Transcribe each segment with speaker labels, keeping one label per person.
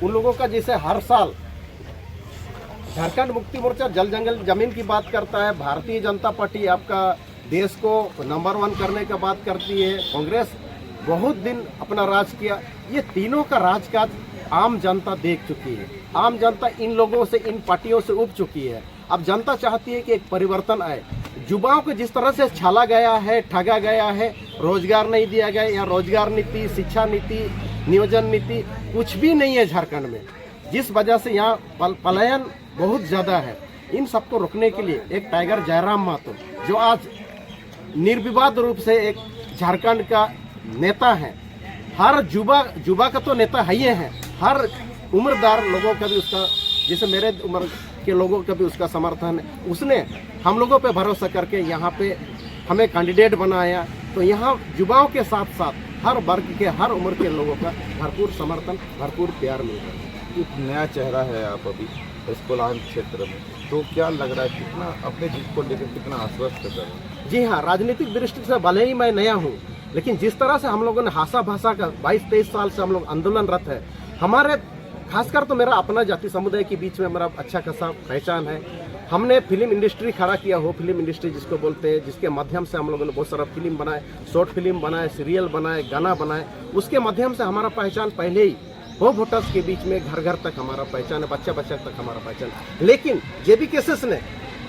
Speaker 1: उन लोगों का जैसे हर साल झारखंड मुक्ति मोर्चा जल जंगल जमीन की बात करता है, भारतीय जनता पार्टी आपका देश को नंबर 1 करने का बात करती है, कांग्रेस बहुत दिन अपना राज किया। ये तीनों का राजकाज आम जनता देख चुकी है। आम जनता इन लोगों से, इन पार्टियों से उब चुकी है। अब जनता चाहती है कि एक परिवर्तन आए। युवाओं को जिस तरह से छाला गया है, ठगा गया है, रोजगार नहीं दिया गया, या रोजगार नीति, शिक्षा नीति, नियोजन नीति कुछ भी नहीं है झारखंड में, जिस वजह से यहाँ पलायन बहुत ज़्यादा है। इन सबको रोकने के लिए एक टाइगर जयराम महतो, जो आज निर्विवाद रूप से एक झारखंड का नेता है, हर युवा का तो नेता है ही है, हर उम्रदार लोगों का भी उसका, जैसे मेरे उम्र के लोगों का भी उसका समर्थन है। उसने हम लोगों पे भरोसा करके यहाँ पे हमें कैंडिडेट बनाया। तो यहाँ युवाओं के साथ साथ हर वर्ग के, हर उम्र के लोगों का भरपूर समर्थन, भरपूर प्यार मिल रहा है।
Speaker 2: एक नया चेहरा है आप अभी इस कोलान क्षेत्र में, तो क्या लग रहा है, कितना अपने जीत को लेकर कितना आश्वस्त कर रहे हैं?
Speaker 1: जी हाँ, राजनीतिक दृष्टि से भले ही मैं नया हूँ, लेकिन जिस तरह से हम लोगों ने हासा भाषा का 22-23 साल से हम लोग आंदोलनरत है, हमारे खासकर तो मेरा अपना जाति समुदाय के बीच में मेरा अच्छा खासा पहचान है। हमने फिल्म इंडस्ट्री खड़ा किया हो, फिल्म इंडस्ट्री जिसको बोलते हैं, जिसके माध्यम से हम लोगों ने बहुत सारा फिल्म बनाए, शॉर्ट फिल्म बनाए, सीरियल बनाए, गाना बनाए। उसके माध्यम से हमारा पहचान पहले ही हो वोटर्स के बीच में, घर घर तक हमारा पहचान है, बच्चा बच्चा तक हमारा पहचान है। लेकिन जेबी केसेस ने,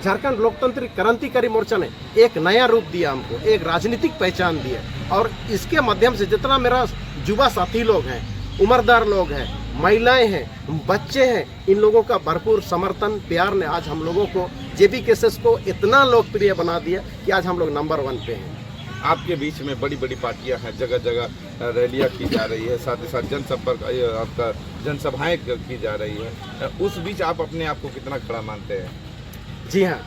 Speaker 1: झारखंड लोकतांत्रिक क्रांतिकारी मोर्चा ने एक नया रूप दिया हमको, एक राजनीतिक पहचान दी है। और इसके माध्यम से जितना मेरा युवा साथी लोग हैं, उम्रदार लोग हैं, महिलाएं हैं, बच्चे हैं, इन लोगों का भरपूर समर्थन, प्यार ने आज हम लोगों को, जेबी केसेस को इतना लोकप्रिय बना दिया कि आज हम लोग नंबर 1 पे हैं।
Speaker 2: आपके बीच में बड़ी बड़ी पार्टियां हैं, जगह जगह रैलियां की जा रही है, साथ ही साथ जनसंपर्क, आपका जनसभाएं की जा रही है। उस बीच आप अपने आप को कितना खड़ा मानते हैं?
Speaker 1: जी हाँ,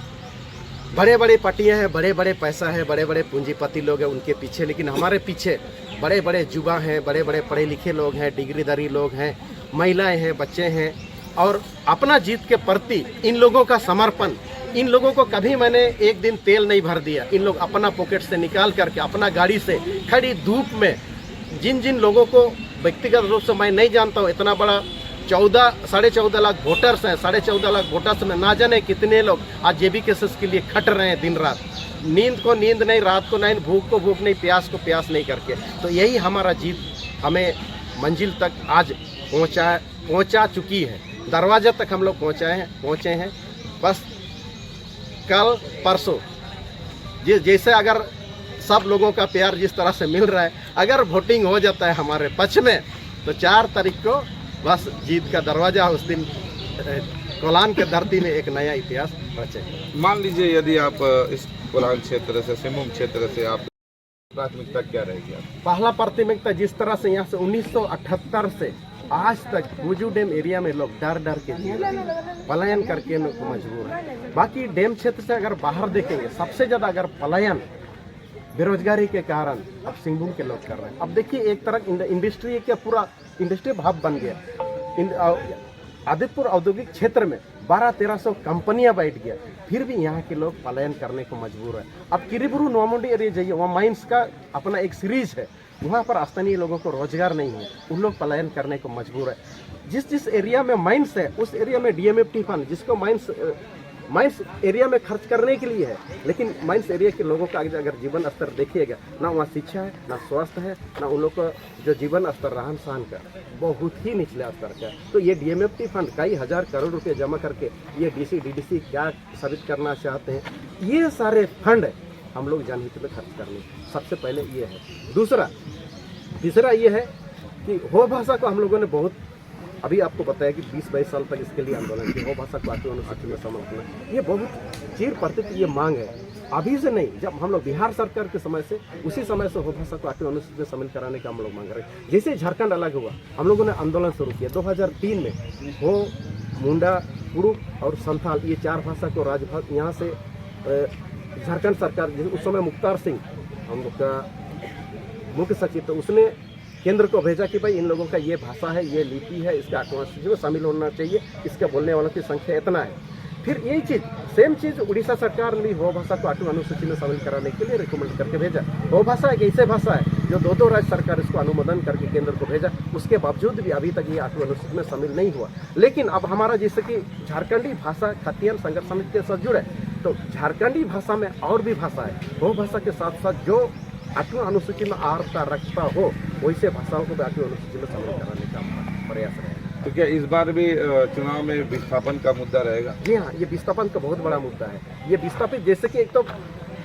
Speaker 1: बड़े बड़े पार्टियां हैं, बड़े बड़े पैसा है, बड़े बड़े पूंजीपति लोग हैं उनके पीछे, लेकिन हमारे पीछे बड़े बड़े युवा हैं, बड़े बड़े पढ़े लिखे लोग हैं, डिग्रीधारी लोग हैं, महिलाएं हैं, बच्चे हैं। और अपना जीत के प्रति इन लोगों का समर्पण, इन लोगों को कभी मैंने एक दिन तेल नहीं भर दिया। इन लोग अपना पॉकेट से निकाल करके, अपना गाड़ी से खड़ी धूप में, जिन जिन लोगों को व्यक्तिगत रूप से मैं नहीं जानता हूँ, इतना बड़ा 14.5 लाख वोटर्स हैं, 14.5 लाख वोटर्स में ना जाने कितने लोग आज जेबी केसेस के लिए खट रहे हैं दिन रात, नींद को नींद नहीं, रात को नहीं, भूख को भूख नहीं, प्यास को प्यास नहीं करके। तो यही हमारा जीत हमें मंजिल तक आज पहुंचा चुकी है, दरवाजे तक हम लोग पहुंचे हैं। बस कल परसों जैसे अगर सब लोगों का प्यार जिस तरह से मिल रहा है, अगर वोटिंग हो जाता है हमारे पक्ष में, तो 4 तारीख को बस जीत का दरवाजा, उस दिन कोलान के धरती में एक नया इतिहास रचेगा।
Speaker 2: मान लीजिए यदि आप इस कोलान क्षेत्र से, सिमुम क्षेत्र से, आप प्राथमिकता क्या रहेगी?
Speaker 1: पहला प्राथमिकता, जिस तरह से यहाँ से 1978 से आज तक मुजू डैम एरिया में लोग डर डर के पलायन करके मजबूर है। बाकी डैम क्षेत्र से अगर बाहर देखेंगे, सबसे ज़्यादा अगर पलायन बेरोजगारी के कारण अब सिंहभूम के लोग कर रहे हैं। अब देखिए, एक तरह इंडस्ट्री क्या, पूरा इंडस्ट्री हब बन गया। आदित्यपुर औद्योगिक क्षेत्र में 1200-1300 कंपनियां बैठ गया, फिर भी यहाँ के लोग पलायन करने को मजबूर है। अब किरीबुरु नोवामुंडी एरिया जाइए, वहाँ माइंस का अपना एक सीरीज है, वहाँ पर स्थानीय लोगों को रोजगार नहीं है, उन लोग पलायन करने को मजबूर है। जिस एरिया में माइंस है, उस एरिया में डीएमएफटी फंड, जिसको माइंस एरिया में खर्च करने के लिए है, लेकिन माइंस एरिया के लोगों का अगर जीवन स्तर देखिएगा, ना वहाँ शिक्षा है, ना स्वास्थ्य है, ना उन लोग का जो जीवन स्तर रहन सहन का बहुत ही निचले स्तर का। तो ये डीएमएफटी फंड कई हजार करोड़ रुपए जमा करके ये डीसी डीडीसी क्या साबित करना चाहते हैं, ये सारे फंड हम लोग जनहित में खर्च करने, सबसे पहले ये है। तीसरा ये है कि हो भाषा को हम लोगों ने बहुत, अभी आपको बताया कि 20-22 साल तक इसके लिए आंदोलन किया, हो भाषा को आती अनुसूची में शामिल करना, ये बहुत चिर प्रतित ये मांग है। अभी से नहीं, जब हम लोग बिहार सरकार के समय से, उसी समय से हो भाषा को आती अनुसूची में शामिल कराने का हम लोग मांग रहे हैं। जैसे झारखंड अलग हुआ, हम लोगों ने आंदोलन शुरू किया 2003 में। हो, मुंडा, कुड़ुक और संथाल, ये 4 भाषा को राजभाषा यहाँ से झारखंड सरकार, उस समय मुख्तार सिंह हम लोग का मुख्य सचिव, तो उसने केंद्र को भेजा कि भाई इन लोगों का ये भाषा है, ये लिपि है, इसका अनुसूची में शामिल होना चाहिए, इसके बोलने वालों की संख्या इतना है। फिर यही चीज़ सेम चीज़ उड़ीसा सरकार ने भी हो भाषा को आठवीं अनुसूची में शामिल कराने के लिए रिकमेंड करके भेजा। हो भाषा एक ऐसे भाषा है जो दो राज्य सरकार इसको अनुमोदन करके केंद्र को भेजा, उसके बावजूद भी अभी तक ये आठवीं अनुसूची में शामिल नहीं हुआ। लेकिन अब हमारा जैसे कि झारखंडी भाषा खतियान संघर्ष समिति के साथ जुड़े, तो झारखंडी भाषा में और भी भाषा है, वो भाषा के साथ साथ जो आठवीं अनुसूची में अर्हता रखता हो वैसे भाषाओं को भी आठवीं अनुसूची में शामिल कराने का प्रयास रहेगा।
Speaker 2: तो क्या इस बार भी चुनाव में विस्थापन का मुद्दा रहेगा?
Speaker 1: जी हाँ, ये विस्थापन का बहुत बड़ा मुद्दा है। ये विस्थापित जैसे कि एक तो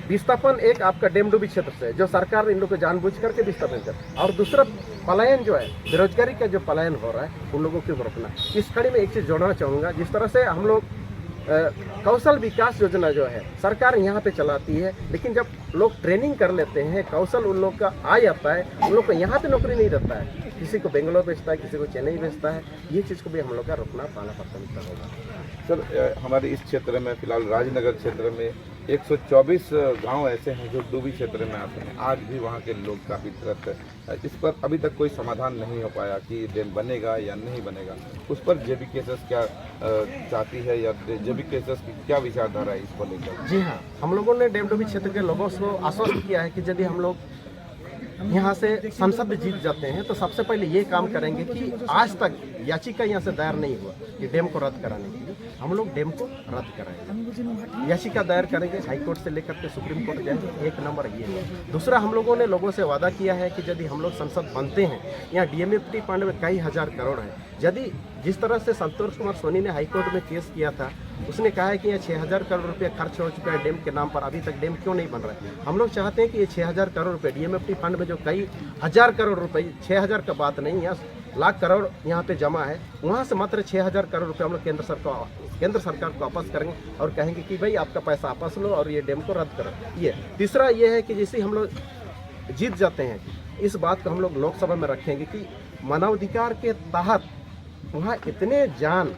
Speaker 1: विस्थापन एक आपका डेमडुबी क्षेत्र से जो सरकार इन लोग को जानबूझ करके विस्थापन कर, और दूसरा पलायन जो है, बेरोजगारी का जो पलायन हो रहा है उन लोगों को रोकना। इस कड़ी में एक चीज़ जोड़ना चाहूँगा, जिस तरह से हम लोग कौशल विकास योजना जो है सरकार यहाँ पे चलाती है, लेकिन जब लोग ट्रेनिंग कर लेते हैं, कौशल उन लोग का आ जाता है, उन लोग को यहाँ पे नौकरी नहीं रहता है, किसी को बेंगलोर भेजता है, किसी को चेन्नई भेजता है। ये चीज़ को भी हम लोग का रोकना पहला प्राथमिकता होगा।
Speaker 2: सर, हमारे इस क्षेत्र में फिलहाल राजनगर क्षेत्र में 124 गांव ऐसे हैं जो डूबी क्षेत्र में आते हैं। आज भी वहां के लोग काफ़ी त्रस्त है। इस पर अभी तक कोई समाधान नहीं हो पाया कि डैम बनेगा या नहीं बनेगा। उस पर जेबीकेएसएस क्या चाहती है, या जेबीकेएसएस की क्या विचारधारा है इस पर लेकर?
Speaker 1: जी हाँ, हम लोगों ने डैम डूबी क्षेत्र के लोगों को आश्वस्त किया है कि यदि हम लोग यहाँ से संसद में जीत जाते हैं तो सबसे पहले ये काम करेंगे कि आज तक याचिका यहाँ से दायर नहीं हुआ कि डैम को रद्द कराने के लिए, हम लोग डैम को रद्द कराएंगे। याचिका दायर करेंगे, हाई कोर्ट से लेकर के सुप्रीम कोर्ट जाएंगे। एक नंबर ये है। दूसरा, हम लोगों ने लोगों से वादा किया है कि यदि हम लोग संसद बनते हैं, यहाँ डीएमएफटी फंड में कई हजार करोड़ है। यदि जिस तरह से संतोष कुमार सोनी ने हाई कोर्ट में केस किया था, उसने कहा है कि ये 6000 करोड़ रुपये खर्च हो चुका है डैम के नाम पर, अभी तक डैम क्यों नहीं बन रहा है। हम लोग चाहते हैं कि ये 6000 करोड़ रुपये डीएमएफटी फंड में जो कई हजार करोड़ रुपए, 6000 का बात नहीं, यहाँ लाख करोड़ यहाँ पे जमा है, वहाँ से मात्र 6000 करोड़ रुपये हम लोग केंद्र सरकार को वापस करेंगे और कहेंगे कि भाई आपका पैसा वापस लो और ये डैम को रद्द करो। ये तीसरा ये है कि जैसे हम लोग जीत जाते हैं, इस बात को हम लोग लोकसभा में रखेंगे कि मानवाधिकार के तहत वहाँ इतने जान,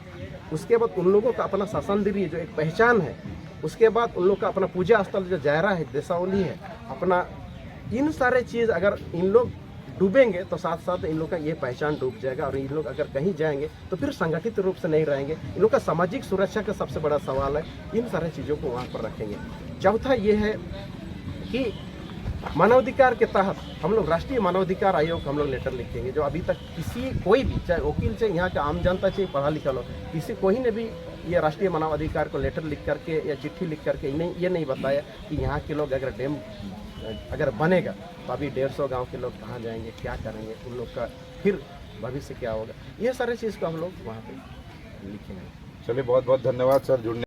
Speaker 1: उसके बाद उन लोगों का अपना शासनदेवी जो एक पहचान है, उसके बाद उन लोग का अपना पूजा स्थल जो जायरा है, देसावली है अपना, इन सारे चीज़ अगर इन लोग डूबेंगे तो साथ साथ इन लोग का ये पहचान डूब जाएगा, और इन लोग अगर कहीं जाएंगे तो फिर संगठित रूप से नहीं रहेंगे। इन लोग का सामाजिक सुरक्षा का सबसे बड़ा सवाल है। इन सारे चीज़ों को वहाँ पर रखेंगे। चौथा ये है कि मानवाधिकार के तहत हम लोग राष्ट्रीय मानवाधिकार आयोग हम लोग लेटर लिखेंगे, जो अभी तक कोई भी, चाहे वकील से यहाँ का आम जनता चाहिए पढ़ा लिखा लोग, कोई ने भी ये राष्ट्रीय मानवाधिकार को लेटर लिख करके या चिट्ठी लिख करके ये नहीं बताया कि यहाँ के लोग अगर डैम अगर बनेगा तो अभी 150 गांव के लोग कहाँ जाएंगे, क्या करेंगे, उन लोग का फिर भविष्य क्या होगा। ये सारे चीज़ को हम लोग वहाँ पे लिखेंगे।
Speaker 2: चलिए, बहुत बहुत धन्यवाद सर जुड़ने